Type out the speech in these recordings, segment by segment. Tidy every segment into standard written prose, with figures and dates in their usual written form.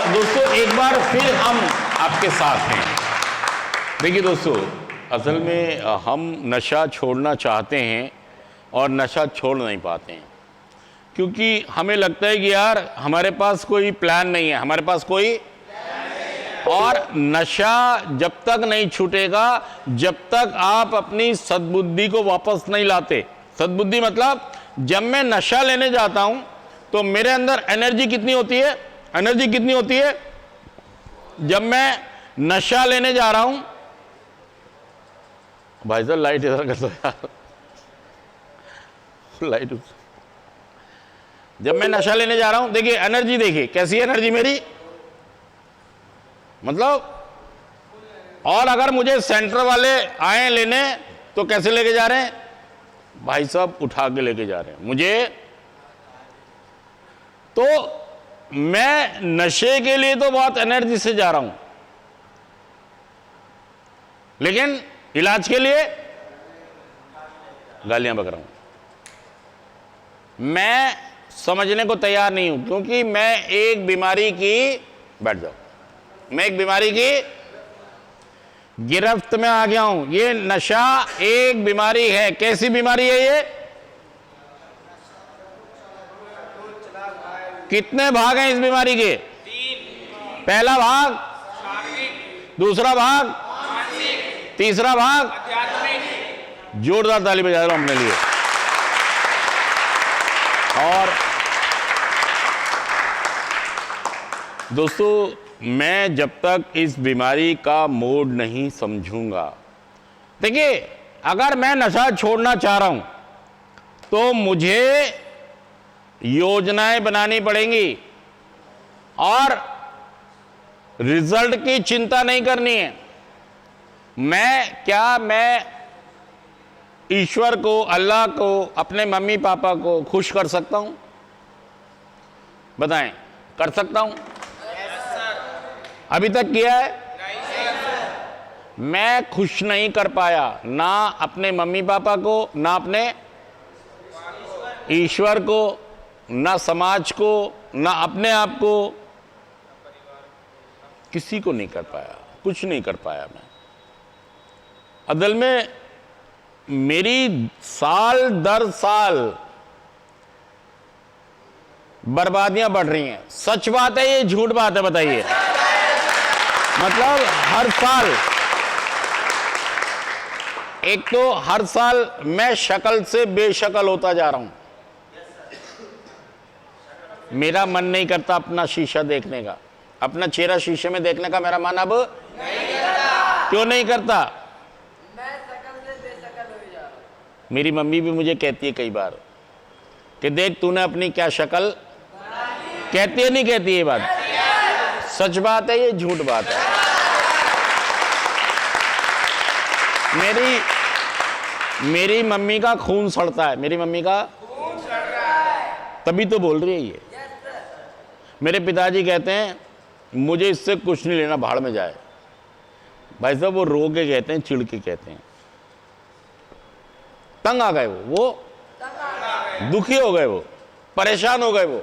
दोस्तों एक बार फिर हम आपके साथ हैं। देखिए दोस्तों, असल में हम नशा छोड़ना चाहते हैं और नशा छोड़ नहीं पाते हैं, क्योंकि हमें लगता है कि यार हमारे पास कोई प्लान नहीं है, हमारे पास कोई और नशा जब तक नहीं छूटेगा जब तक आप अपनी सद्बुद्धि को वापस नहीं लाते। सद्बुद्धि मतलब जब मैं नशा लेने जाता हूं तो मेरे अंदर एनर्जी कितनी होती है, एनर्जी कितनी होती है जब मैं नशा लेने जा रहा हूं। भाई साहब लाइट इधर कर दो यार, लाइट। जब मैं नशा लेने जा रहा हूं, देखिए एनर्जी, देखिए कैसी एनर्जी मेरी, मतलब। और अगर मुझे सेंटर वाले आए लेने तो कैसे लेके जा रहे हैं भाई साहब, उठा के लेके जा रहे हैं मुझे। तो मैं नशे के लिए तो बहुत एनर्जी से जा रहा हूं, लेकिन इलाज के लिए गालियां बक रहा हूं। मैं समझने को तैयार नहीं हूं, क्योंकि मैं एक बीमारी की, बैठ जाओ, मैं एक बीमारी की गिरफ्त में आ गया हूं। ये नशा एक बीमारी है। कैसी बीमारी है ये? कितने भाग हैं इस बीमारी के? पहला भाग, दूसरा भाग, तीसरा भाग। जोरदार ताली बजा रहा हूं अपने लिए। और दोस्तों, मैं जब तक इस बीमारी का मोड नहीं समझूंगा, देखिए अगर मैं नशा छोड़ना चाह रहा हूं तो मुझे योजनाएं बनानी पड़ेंगी और रिजल्ट की चिंता नहीं करनी है। मैं ईश्वर को, अल्लाह को, अपने मम्मी पापा को खुश कर सकता हूं? बताएं, कर सकता हूं? अभी तक किया है? मैं खुश नहीं कर पाया, ना अपने मम्मी पापा को, ना अपने ईश्वर को, ना समाज को, ना अपने आप को, किसी को नहीं कर पाया, कुछ नहीं कर पाया मैं। असल में मेरी साल दर साल बर्बादियां बढ़ रही हैं। सच बात है ये, झूठ बात है? बताइए। मतलब हर साल, एक तो हर साल मैं शक्ल से बेशक्ल होता जा रहा हूं। मेरा मन नहीं करता अपना शीशा देखने का, अपना चेहरा शीशे में देखने का मेरा मन अब नहीं करता। क्यों नहीं करता? मैं शक्ल से बेशक्ल हो जा रहा हूं। मेरी मम्मी भी मुझे कहती है कई बार कि देख तूने अपनी क्या शक्ल, कहती है नहीं कहती है? ये बात सच बात है, ये झूठ बात है? मेरी मम्मी का खून सड़ता है, मेरी मम्मी का खून सड़ रहा है, तभी तो बोल रही है ये। मेरे पिताजी कहते हैं मुझे इससे कुछ नहीं लेना, भाड़ में जाए। भाई साहब वो रो के कहते हैं, चिढ़ के कहते हैं, तंग आ गए वो दुखी हो गए, वो परेशान हो गए। वो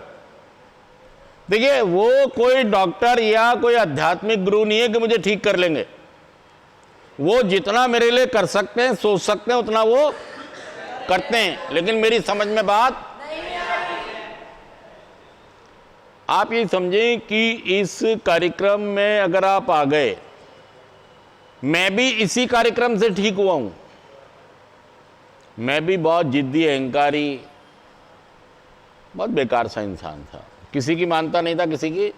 देखिए, वो कोई डॉक्टर या कोई आध्यात्मिक गुरु नहीं है कि मुझे ठीक कर लेंगे। वो जितना मेरे लिए कर सकते हैं, सोच सकते हैं, उतना वो करते हैं, लेकिन मेरी समझ में बात नहीं आई। आप ये समझें कि इस कार्यक्रम में अगर आप आ गए, मैं भी इसी कार्यक्रम से ठीक हुआ हूं। मैं भी बहुत जिद्दी, अहंकारी, बहुत बेकार सा इंसान था। किसी की मानता नहीं था, किसी की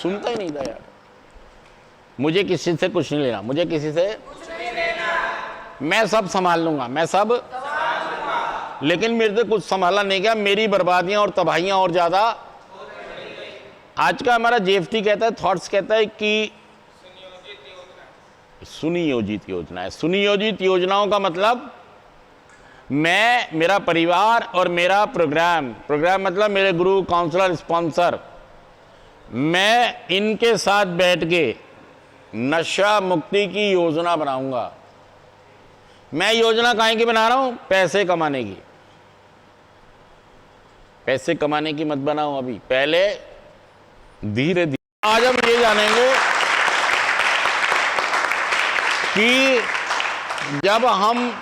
सुनता ही नहीं था यार। मुझे किसी से कुछ नहीं लेना, मुझे किसी से कुछ नहीं लेना, मैं सब संभाल लूंगा, मैं सब संभाल लूंगा। लेकिन मेरे से कुछ संभाला नहीं गया, मेरी बर्बादियां और तबाहियां और ज्यादा। आज का हमारा जेएफटी कहता है, थॉट्स कहता है कि सुनियोजित योजना है। सुनियोजित योजनाओं का मतलब मैं, मेरा परिवार और मेरा प्रोग्राम मतलब मेरे गुरु, काउंसलर, स्पॉन्सर, मैं इनके साथ बैठ के नशा मुक्ति की योजना बनाऊंगा। मैं योजना काहे की बना रहा हूं? पैसे कमाने की। पैसे कमाने की मत बनाओ अभी, पहले धीरे धीरे आज हम ये जानेंगे कि जब हम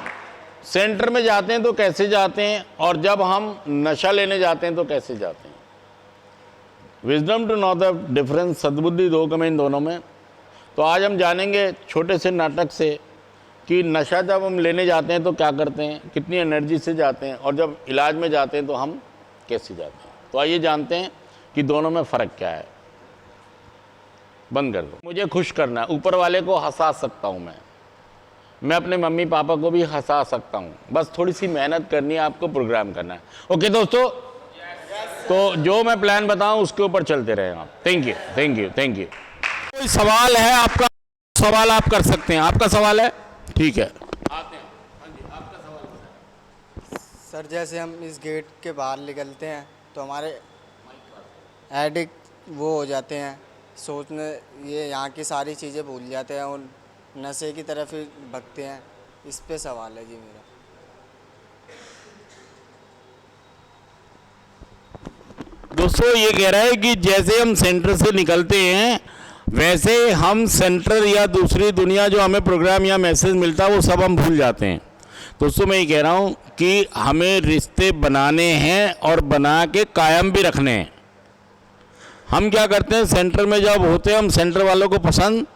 सेंटर में जाते हैं तो कैसे जाते हैं, और जब हम नशा लेने जाते हैं तो कैसे जाते हैं। Wisdom to know the difference, सद्बुद्धि दो कमें इन दोनों में। तो आज हम जानेंगे छोटे से नाटक से कि नशा जब हम लेने जाते हैं तो क्या करते हैं, कितनी एनर्जी से जाते हैं, और जब इलाज में जाते हैं तो हम कैसे जाते हैं। तो आइए जानते हैं कि दोनों में फ़र्क क्या है। बंद कर दो। मुझे खुश करना है, ऊपर वाले को हंसा सकता हूँ मैं अपने मम्मी पापा को भी हंसा सकता हूँ, बस थोड़ी सी मेहनत करनी है, आपको प्रोग्राम करना है। ओके दोस्तों, तो जो मैं प्लान बताऊं उसके ऊपर चलते रहे आप। Thank you, thank you, thank you. कोई सवाल है आपका? सवाल आप कर सकते हैं। आपका सवाल है? ठीक है, आते हैं। हाँ जी, आपका सवाल। सर जैसे हम इस गेट के बाहर निकलते हैं तो हमारे एडिक्ट वो हो जाते हैं, सोचने ये यहाँ की सारी चीज़ें भूल जाते हैं और नशे की तरफ ही भगते हैं। इस पे सवाल है जी मेरा। दोस्तों ये कह रहा है कि जैसे हम सेंटर से निकलते हैं वैसे हम सेंटर या दूसरी दुनिया जो हमें प्रोग्राम या मैसेज मिलता है वो सब हम भूल जाते हैं। दोस्तों मैं ये कह रहा हूँ कि हमें रिश्ते बनाने हैं और बना के कायम भी रखने हैं। हम क्या करते हैं, सेंटर में जब होते हैं हम सेंटर वालों को पसंद,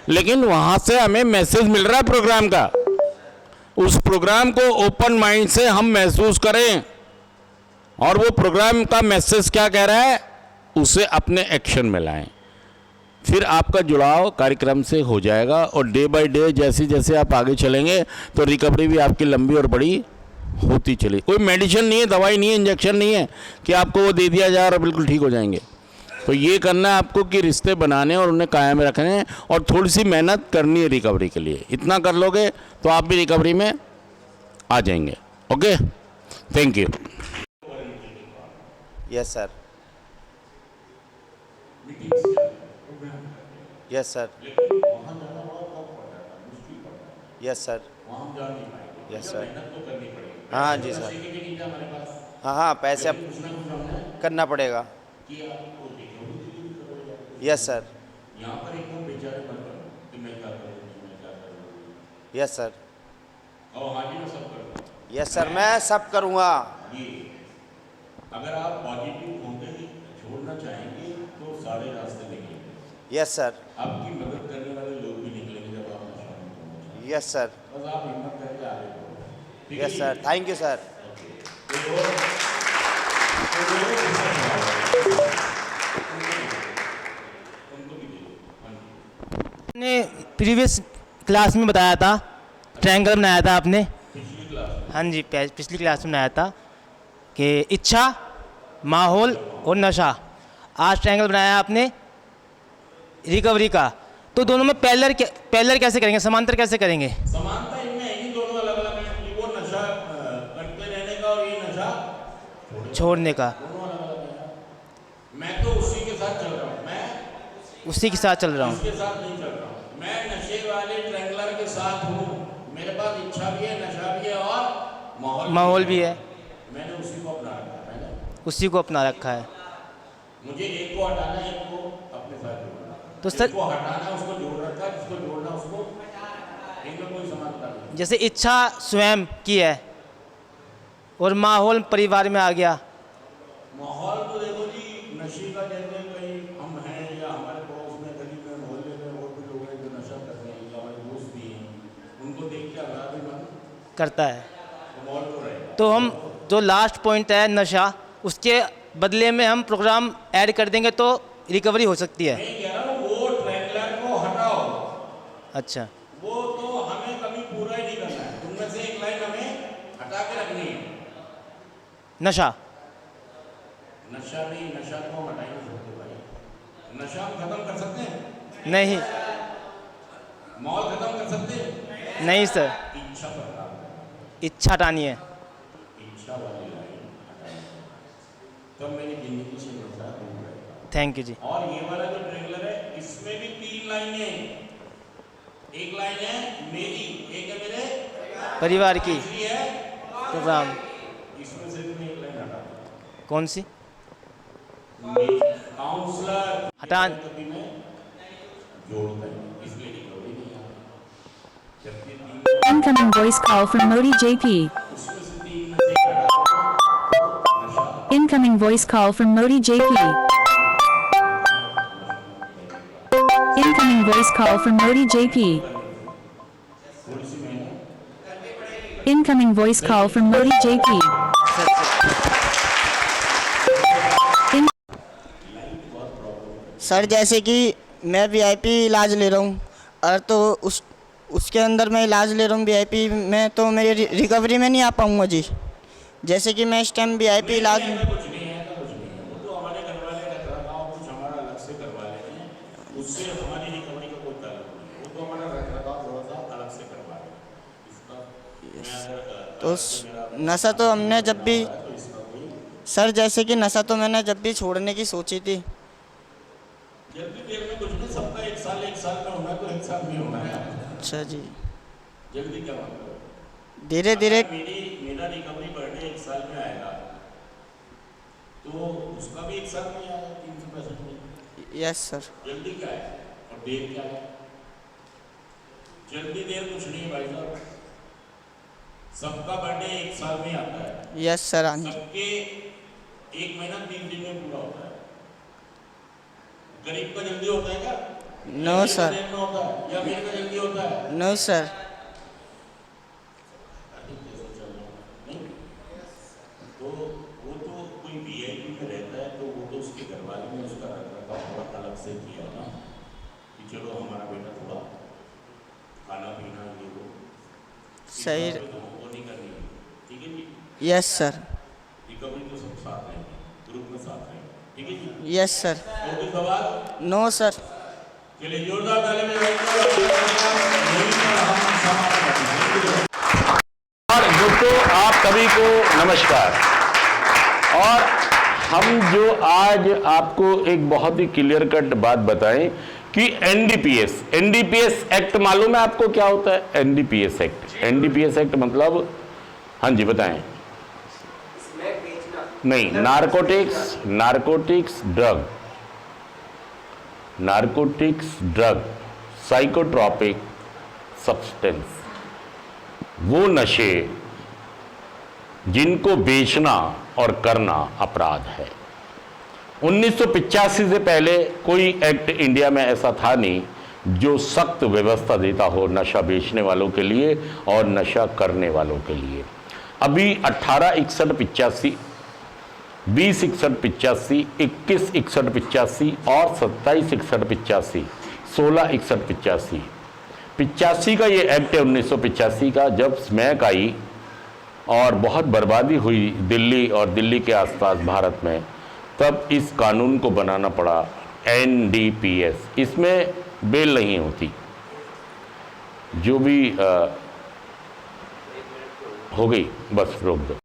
लेकिन वहाँ से हमें मैसेज मिल रहा है प्रोग्राम का। उस प्रोग्राम को ओपन माइंड से हम महसूस करें और वो प्रोग्राम का मैसेज क्या कह रहा है उसे अपने एक्शन में लाएं। फिर आपका जुड़ाव कार्यक्रम से हो जाएगा और डे बाय डे जैसे जैसे आप आगे चलेंगे तो रिकवरी भी आपकी लंबी और बड़ी होती चली। कोई मेडिसिन नहीं है, दवाई नहीं है, इंजेक्शन नहीं है कि आपको वो दे दिया जाए और बिल्कुल ठीक हो जाएंगे। तो ये करना है आपको कि रिश्ते बनाने और उन्हें कायम रखने और थोड़ी सी मेहनत करनी है रिकवरी के लिए। इतना कर लोगे तो आप भी रिकवरी में आ जाएंगे। Okay, thank you. Yes sir, yes sir, yes sir, yes sir. हाँ जी सर, हाँ हाँ पैसे करना पड़ेगा। Yes sir, yes sir, yes sir, मैं सब करूँगा। अगर आप पॉजिटिव होंगे छोड़ना चाहेंगे तो सारे रास्ते निकलेंगे। यस सर, आपकी मदद करने वाले लोग भी निकलेंगे जब आप नशा नहीं छोड़ना। यस सर, बस आप हिम्मत करके आगे बढ़ो। Yes sir, thank you sir. ने प्रीवियस क्लास में बताया था, ट्रायंगल बनाया था आपने। हाँ जी, पिछली क्लास में बनाया था कि इच्छा, माहौल और नशा। आज ट्रायंगल बनाया आपने रिकवरी का। तो दोनों में पैरेलल कैसे करेंगे, समांतर कैसे करेंगे? समानता इनमें है कि दोनों अलग अलग हैं। वो नशा करते रहने का और ये नशा छोड़ने का। दोनों अलग अलग है। मैं तो उसी के साथ चल रहा हूँ, मैं उसी के साथ चल रहा हूँ, उसके साथ नहीं चल रहा हूँ। मैं नशे वाले ट्रैंगलर के साथ हूँ। मेरे पास इच्छा भी है, नशा भी है और माहौल भी है। मैंने उसी को अपना रखा है। मैंने उसी को अपना रखा है। मुझे एक को हटाना है, एक को अपने साथ जोड़ना। तो सर, एक को हटाना उसको जोड़ रखा है, जिसको जोड़ना उसको, इनमें कोई समानता नहीं। जैसे इच्छा स्वयं की है और माहौल परिवार में आ गया। माहौल तो देखो जी, नशे का जैसे कहीं हम हैं या हमारे पड़ोस में, गली में, मोहल्ले में और भी लोग हैं जो नशा कर रहे हैं, हमारे दोस्त भी हैं, उनको देख के अगला भी मन करता है। तो माहौल तो रहेगा। तो हम जो लास्ट पॉइंट है नशा, उसके बदले में हम प्रोग्राम ऐड कर देंगे तो रिकवरी हो सकती है। मैं कह रहा हूँ वो ट्रैंगलर को हटाओ। अच्छा, वो तो हमें कभी पूरा ही नहीं करना है। उनमें से एक लाइन हमें हटा के रखनी है। नशा नशा नहीं, नशा को हम हटा ही नहीं सकते भाई। नशा हम खत्म कर सकते हैं? नहीं, माहौल खत्म कर सकते हैं? नहीं सर, इच्छा पर काम है। इच्छा हटानी है। इच्छा वाली लाइन हटानी है। तब मेरी जिंदगी से नशा दूर रहेगा। थैंक यू जी। और ये वाला जो ट्रेलर है इसमें भी 3 लाइनें। एक लाइन है मेरी, एक है मेरे परिवार की तीसरी है प्रोग्राम। इसमें से भी मैं एक लाइन हटा दूं। कौन सी? मेरी हटा Incoming voice call from Modi JP. Incoming voice call from Modi JP. Incoming voice call from Modi JP. Incoming voice call from Modi JP. Sir जैसे कि मैं वीआईपी इलाज ले रहा हूँ और तो उसके अंदर मैं इलाज ले रहा हूँ वीआईपी में, तो मेरी रिकवरी में नहीं आ पाऊँगा जी। जैसे कि मैं इस टाइम वीआईपी इलाज तो नशा तो हमने जब भी सर जैसे कि नशा तो मैंने जब भी छोड़ने की सोची थी। जल्दी देर में कुछ नहीं, सबका एक साल में होना है, तो एक साल में होना है। अच्छा जी, जल्दी क्या मतलब? धीरे धीरे मेरा रिकवरी बर्थडे एक साल में आएगा, तो उसका भी एक साल में आएगा 365 दिन। Yes sir. जल्दी क्या है और देर क्या है? जल्दी देर कुछ नहीं है भाई साहब, सबका बर्थडे एक साल में आता है। Yes sir. सबके एक महीना 3 दिन में पूरा होता है। गरीब का जल्दी होता है क्या? No sir. होता है या मेरे का जल्दी होता है? No sir. नहीं, तो वो तो कोई वीआईपी में रहता है, तो वो तो उसके घर वाले ने उसका रखरखाव थोड़ा अलग से किया ना, कि चलो हमारा बेटा थोड़ा खाना पीना ये वो सही। वो नहीं करनी है, ठीक है जी? Yes sir. रिकवरी तो सब साथ रहेंगे, ग्रुप में साथ रहेंगे, ठीक है जी? Yes sir. और कोई सवाल? No sir. चलिए जोरदार ताली में और दोस्तों आप सभी को नमस्कार। और हम जो आज आपको एक बहुत ही क्लियर कट बात बताएं कि एनडीपीएस एक्ट मालूम है आपको क्या होता है? एनडीपीएस एक्ट मतलब, हाँ जी बताएं। नहीं, नारकोटिक्स ड्रग साइकोट्रॉपिक सब्सटेंस, वो नशे जिनको बेचना और करना अपराध है। 1985 से पहले कोई एक्ट इंडिया में ऐसा था नहीं जो सख्त व्यवस्था देता हो नशा बेचने वालों के लिए और नशा करने वालों के लिए। अभी 1861-85, 20-61-85, 21-61-85 और 27-61-85, 16-61-85, 85 का ये एक्ट है 1985 का, जब स्मैक आई और बहुत बर्बादी हुई दिल्ली और दिल्ली के आसपास भारत में, तब इस कानून को बनाना पड़ा एनडीपीएस। इसमें बेल नहीं होती, जो भी हो गई बस रोक दो।